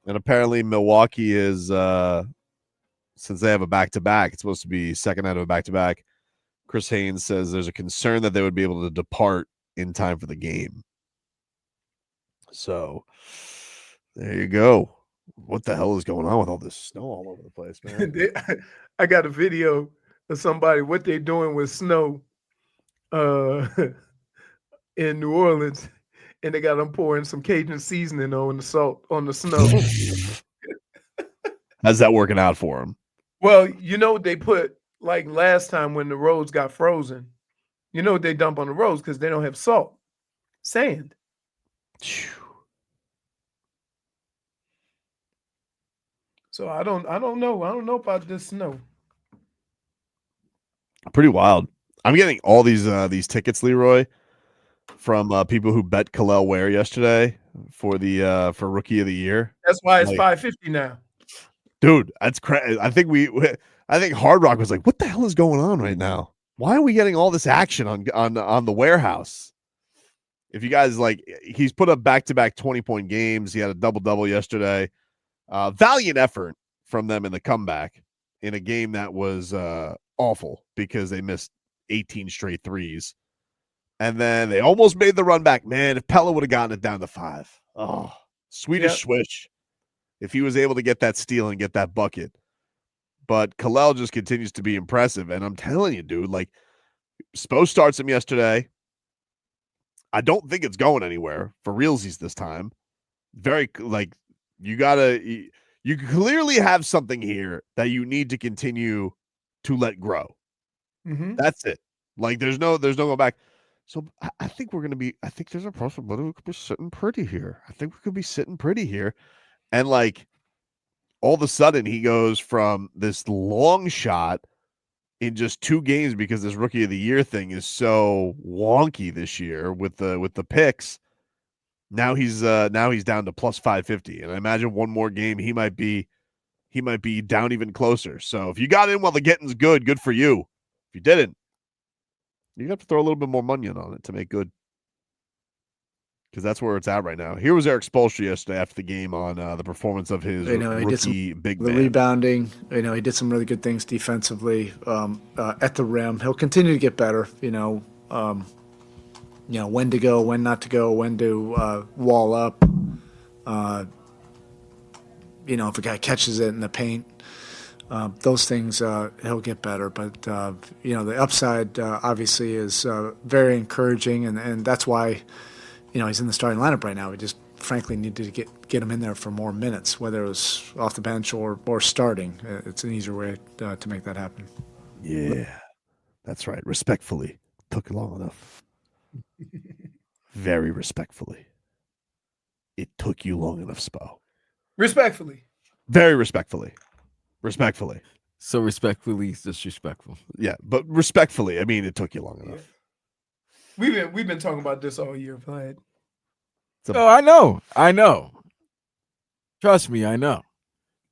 And apparently Milwaukee is since they have a back-to-back, it's supposed to be second night of a back-to-back. Chris Haynes says there's a concern that they would be able to depart in time for the game. So there you go. What the hell is going on with all this snow all over the place, man? I got a video of somebody what they're doing with snow in New Orleans, and they got them pouring some Cajun seasoning on the salt on the snow. How's that working out for them? Well, they put like last time when the roads got frozen. You know what they dump on the roads because they don't have salt, sand. So I don't know. I don't know about this snow. Pretty wild. I'm getting all these tickets, Leroy, from people who bet Kel'el Ware yesterday for Rookie of the Year. That's why it's $550 now. Dude, that's crazy. I think Hard Rock was like, "What the hell is going on right now? Why are we getting all this action on the warehouse?" If you guys he's put up back-to-back 20-point games. He had a double-double yesterday. Valiant effort from them in the comeback in a game that was awful because they missed 18 straight threes. And then they almost made the run back. Man, if Pella would have gotten it down to 5. Oh, Swedish swish. If he was able to get that steal and get that bucket. But Kel'el just continues to be impressive. And I'm telling you, dude, Spo starts him yesterday. I don't think it's going anywhere for realsies this time. Very, you clearly have something here that you need to continue to let grow. Mm-hmm. That's it. There's no going back. So I think I think there's a possibility we could be sitting pretty here. I think we could be sitting pretty here. And all of a sudden he goes from this long shot in just 2 games because this Rookie of the Year thing is so wonky this year with the picks. Now he's down to plus 550. And I imagine one more game he might be down even closer. So if you got in while the getting's good for you. If you didn't, you have to throw a little bit more money on it to make good. Because that's where it's at right now. Here was Eric Spoelstra yesterday after the game on the performance of his rookie big man. The rebounding, he did some really good things defensively at the rim. He'll continue to get better. When to go, when not to go, when to wall up. If a guy catches it in the paint, those things he'll get better. But the upside obviously is very encouraging, and that's why. He's in the starting lineup right now. We just frankly needed to get him in there for more minutes, whether it was off the bench or starting. It's an easier way to make that happen. Yeah, that's right. Respectfully. Took long enough. Very respectfully. It took you long enough, Spo. Respectfully. Very respectfully. Respectfully. So respectfully is disrespectful. Yeah, but respectfully, I mean, it took you long enough. Yeah. We've been talking about this all year, Vlad. Oh, I know. Trust me, I know.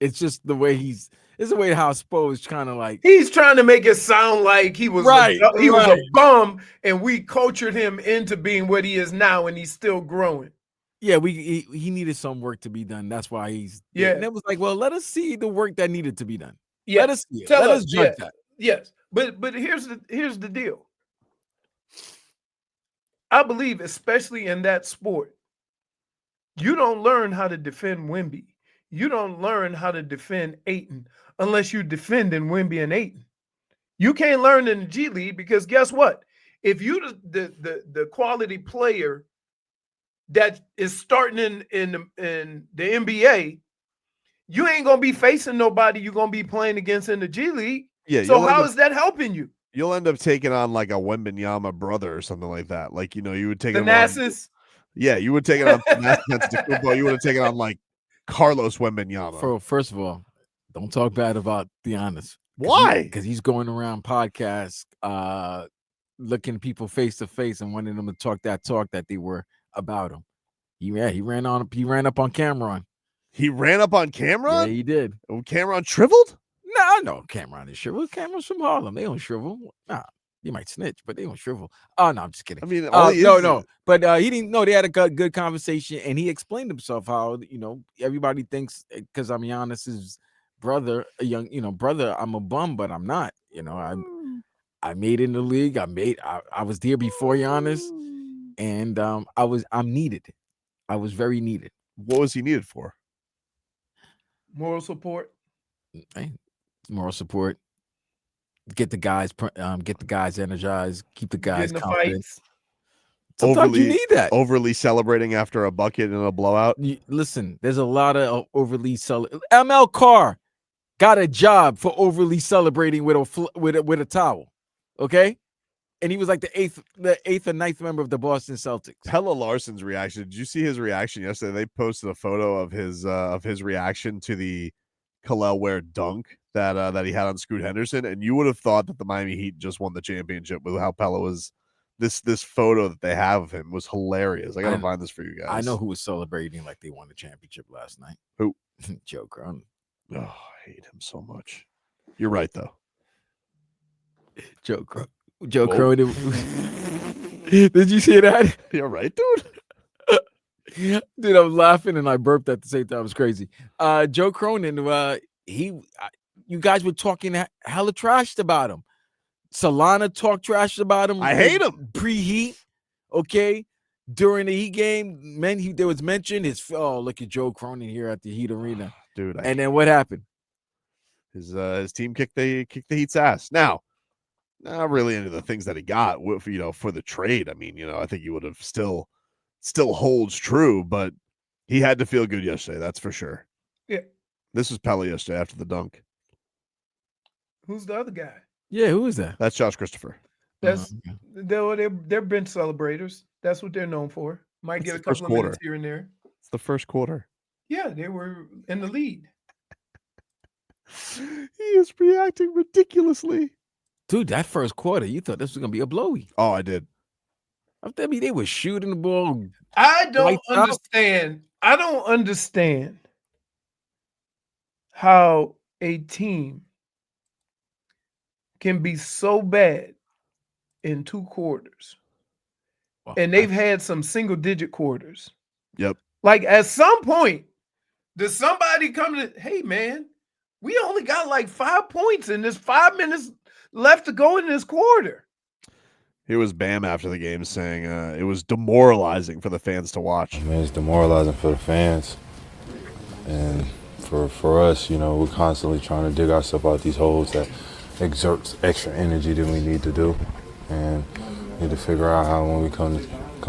It's just the way it's the way how Spo is kind of he's trying to make it sound like he was was a bum, and we cultured him into being what he is now, and he's still growing. Yeah, he needed some work to be done. That's why he's And it was let us see the work that needed to be done. Yeah. Let us see it. Let us judge that. Yes, but here's the deal. I believe, especially in that sport, you don't learn how to defend Wemby. You don't learn how to defend Ayton unless you defend in Wemby and Ayton. You can't learn in the G League because guess what? If you the quality player that is starting in the NBA, you ain't gonna be facing nobody you're gonna be playing against in the G League. Yeah. So how is that helping you? You'll end up taking on a Wembanyama brother or something like that. You would take Thanasis. Yeah, you would take it on Thanasis Antetokounmpo. You would have taken on Carlos Wembanyama. First of all, don't talk bad about Thanasis. Why? Because he's going around podcasts, looking people face to face and wanting them to talk that they were about him. He ran up on Cameron. He ran up on Cameron? Yeah, he did. Oh, Cameron shriveled? No, Cameron is shriveled. Cameron's from Harlem. They don't shrivel. Nah. He might snitch, but they don't shrivel. Oh no, I'm just kidding. I mean, all he no, is- no, but he didn't know. They had a good conversation, and he explained himself how everybody thinks because I'm Giannis's brother, a young brother. I'm a bum, but I'm not. I made it in the league. I was there before Giannis, and I'm needed. I was very needed. What was he needed for? Moral support. Hey, moral support. Get the guys energized. Keep the guys Getting the confident. fights. Sometimes you need that. Overly celebrating after a bucket in a blowout. Listen, there's a lot of overly celebrating. ML Carr got a job for overly celebrating with a towel. Okay, and he was like the eighth or ninth member of the Boston Celtics. Pelle Larson's reaction. Did you see his reaction yesterday? They posted a photo of his reaction to the Khalil Ware dunk that he had on Scoot Henderson, and you would have thought that the Miami Heat just won the championship with how Pelle was. This photo that they have of him was hilarious. I gotta find this for you guys. I know who was celebrating like they won the championship last night. Who? Joe Cronin. Oh, I hate him so much. You're right though. Joe Cronin. Did you see that? You're right, dude. Dude, I was laughing and I burped at the same time. It was crazy. Joe Cronin, you guys were talking hella trashed about him. Solana talked trash about him. I hate him. Pre-Heat, okay? During the Heat game, there was mention look at Joe Cronin here at the Heat Arena. Dude, and then what happened? His team kicked the Heat's ass. Now, not really into the things that he got, for the trade. I mean, I think he would have still holds true, but he had to feel good yesterday. That's for sure. Yeah. This was Pelle yesterday after the dunk. Who's the other guy? Yeah, who is that? That's Josh Christopher. That's they're bench celebrators. That's what they're known for. Might get a couple of minutes here and there. It's the first quarter. Yeah, they were in the lead. He is reacting ridiculously. Dude, that first quarter, you thought this was gonna be a blowy. Oh, I did. I mean, they were shooting the ball. I don't understand. I don't understand how a team can be so bad in 2 quarters. And they've had some single-digit quarters. Yep. Like, at some point, does somebody come to, hey, man, we only got like 5 points and there's 5 minutes left to go in this quarter. Here was Bam after the game saying it was demoralizing for the fans to watch. I mean, it's demoralizing for the fans. And for us, we're constantly trying to dig ourselves out these holes that exerts extra energy than we need to do, and need to figure out how when we come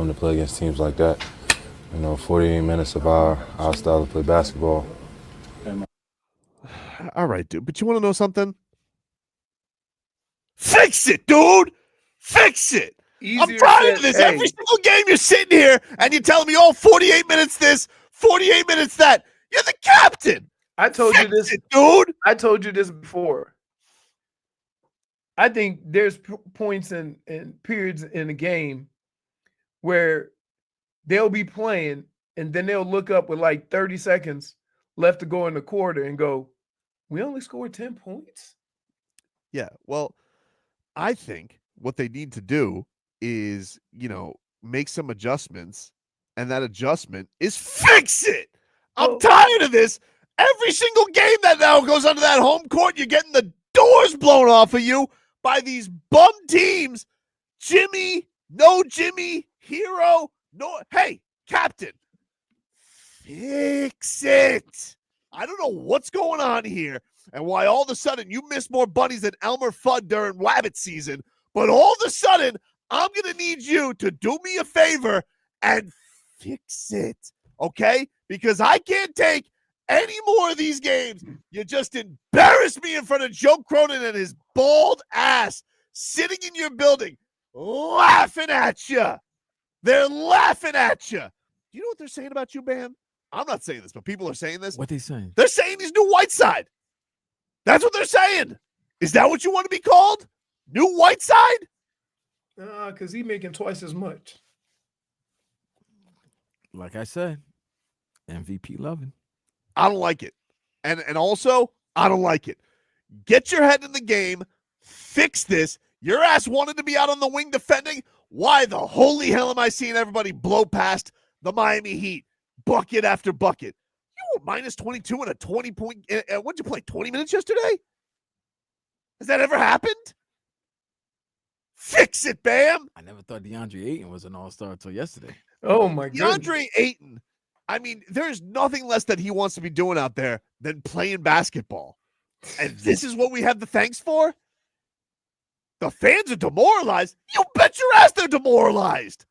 to play against teams like that, 48 minutes of our style to play basketball. All right, dude, but you want to know something? Fix it, dude. Fix it. I'm tired of this. Every single game you're sitting here and you're telling me, 48 minutes this, 48 minutes that. You're the captain. I told you this, dude. I told you this before. I think there's points and periods in a game where they'll be playing and then they'll look up with like 30 seconds left to go in the quarter and go, we only scored 10 points? Yeah, well, I think what they need to do is, make some adjustments, and that adjustment is fix it. I'm tired of this. Every single game that now goes under that home court, you're getting the doors blown off of you by these bum teams. Jimmy, no Jimmy, Herro, no. Hey, captain, fix it. I don't know what's going on here and why all of a sudden you miss more bunnies than Elmer Fudd during Wabbit season, but all of a sudden I'm going to need you to do me a favor and fix it, okay? Because I can't take any more of these games. You just embarrassed me in front of Joe Cronin and his bald ass sitting in your building laughing at you. They're laughing at you. You know what they're saying about you, Bam? I'm not saying this, but people are saying this. What they saying? They're saying he's New Whiteside. That's what they're saying. Is that what you want to be called? New Whiteside? Because he's making twice as much. Like I said, MVP loving. I don't like it. And also, I don't like it. Get your head in the game. Fix this. Your ass wanted to be out on the wing defending. Why the holy hell am I seeing everybody blow past the Miami Heat? Bucket after bucket. You were minus 22 in a 20-point. What'd you play, 20 minutes yesterday? Has that ever happened? Fix it, Bam. I never thought DeAndre Ayton was an all-star until yesterday. Oh, my goodness. DeAndre Ayton, I mean, there's nothing less that he wants to be doing out there than playing basketball. And this is what we have the thanks for? The fans are demoralized. You bet your ass they're demoralized.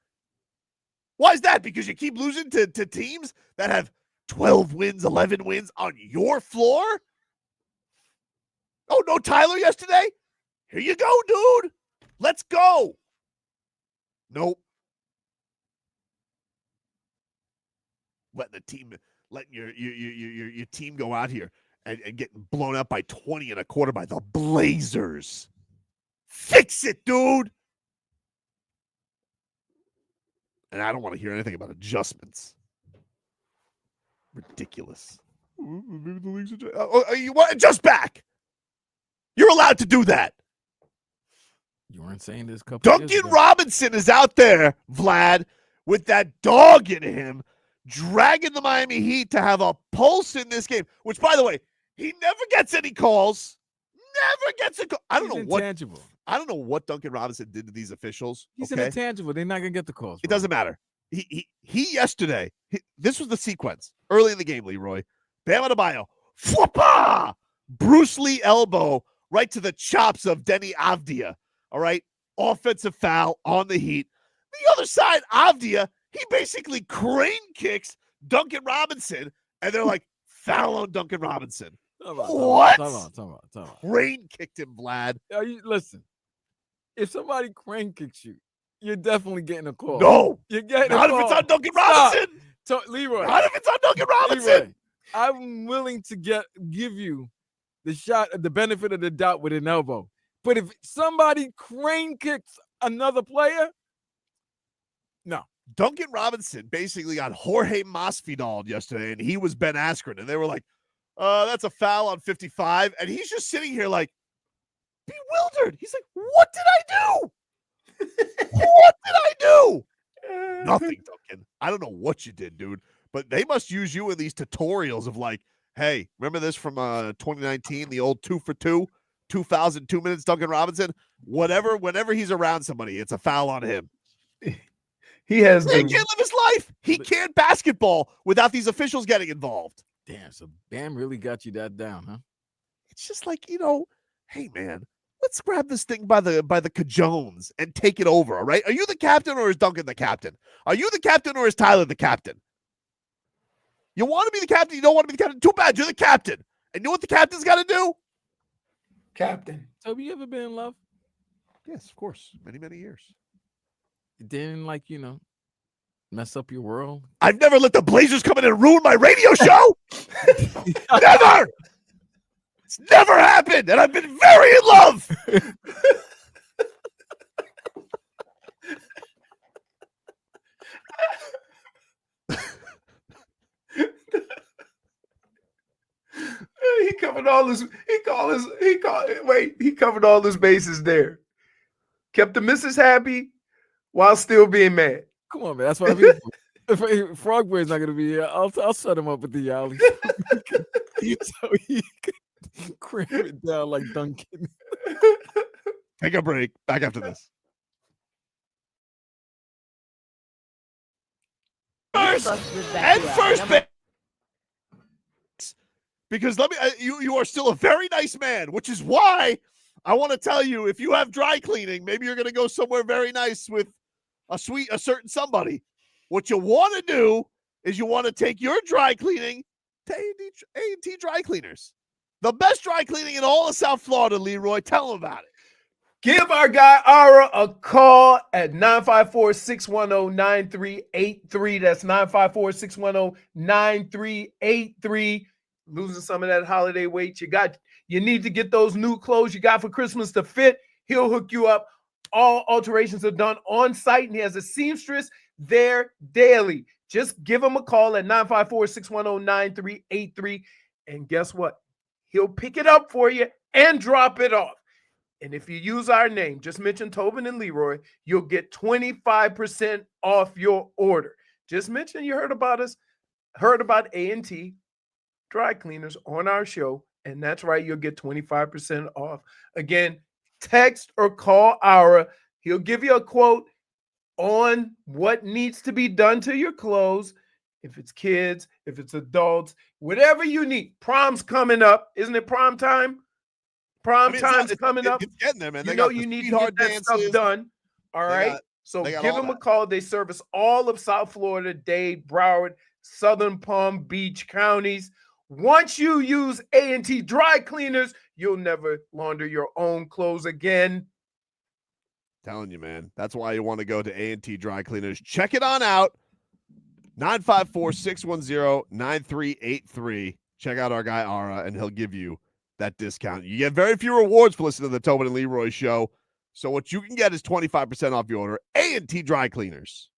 Why is that? Because you keep losing to teams that have 12 wins, 11 wins on your floor? Oh, no Tyler yesterday? Here you go, dude. Let's go. Nope. Letting your team go out here and getting blown up by 20 and a quarter by the Blazers. Fix it, dude. And I don't want to hear anything about adjustments. Ridiculous. Maybe the league's you want adjust back? You're allowed to do that. You weren't saying this a couple years Duncan ago. Robinson is out there, Vlad, with that dog in him, dragging the Miami Heat to have a pulse in this game. Which, by the way, he never gets any calls. Never gets a call. I don't know what Duncan Robinson did to these officials. He's an intangible. They're not gonna get the calls. It doesn't matter. He yesterday. This was the sequence early in the game. Leroy, Bam Adebayo, fwapa, Bruce Lee elbow right to the chops of Denny Avdia. All right, offensive foul on the Heat. The other side, Avdia, he basically crane kicks Duncan Robinson, and they're like, foul on Duncan Robinson. What? Time out. Crane kicked him, Vlad. Listen, if somebody crane kicks you, you're definitely getting a call. No, you're getting not a call. if it's on Duncan Robinson. Leroy, not if it's on Duncan Robinson. Leroy, I'm willing to give you the benefit of the doubt with an elbow. But if somebody crane kicks another player, no. Duncan Robinson basically got Jorge Masvidal yesterday, and he was Ben Askren, and they were like, that's a foul on 55. And he's just sitting here like bewildered. He's like, what did I do? What did I do? Nothing, Duncan. I don't know what you did, dude. But they must use you in these tutorials of like, hey, remember this from 2019, the old 2 for 2, 2 minutes, Duncan Robinson? Whenever he's around somebody, it's a foul on him. He can't live his life. He can't basketball without these officials getting involved. Damn, so Bam really got you that down, huh? It's just like, hey man, let's grab this thing by the cajones and take it over, all right? Are you the captain or is Duncan the captain? Are you the captain or is Tyler the captain? You want to be the captain, you don't want to be the captain? Too bad, you're the captain. And you know what the captain's got to do? Captain. Toby, you ever been in love? Yes, of course. Many, many years. It didn't mess up your world? I've never let the Blazers come in and ruin my radio show. Never. It's never happened. And I've been very in love. He covered all his bases there. Kept the missus happy while still being mad. Come on, man. That's what I mean. If Frogboy's not gonna be here, I'll set him up with the alley. You can cram it down like Duncan. Take a break. Back after this. First base. Because you are still a very nice man, which is why I want to tell you, if you have dry cleaning, maybe you're going to go somewhere very nice with a certain somebody. What you want to do is you want to take your dry cleaning to A&T Dry Cleaners. The best dry cleaning in all of South Florida, Leroy. Tell them about it. Give our guy Ara a call at 954-610-9383. That's 954-610-9383. Losing some of that holiday weight. You need to get those new clothes you got for Christmas to fit. He'll hook you up. All alterations are done on site, and he has a seamstress there daily. Just give him a call at 954-610-9383. And guess what? He'll pick it up for you and drop it off. And if you use our name, just mention Tobin and Leroy, you'll get 25% off your order. Just mention you heard about us, heard about A&T Dry Cleaners on our show, and that's right, you'll get 25% off. Again, text or call Aura. He'll give you a quote on what needs to be done to your clothes. If it's kids, if it's adults, whatever you need. Prom's coming up. Isn't it prom time? Prom time's coming up. It's getting there, man. You They know got you the need to sweetheart get that stuff dances. done. All right. So they got give all them a that. call. They service all of South Florida, Dade, Broward, Southern Palm Beach counties. Once you use A&T Dry Cleaners, you'll never launder your own clothes again. Telling you, man. That's why you want to go to A&T Dry Cleaners. Check it on out. 954-610-9383. Check out our guy, Ara, and he'll give you that discount. You get very few rewards for listening to the Tobin and Leroy show. So what you can get is 25% off your order. A&T Dry Cleaners.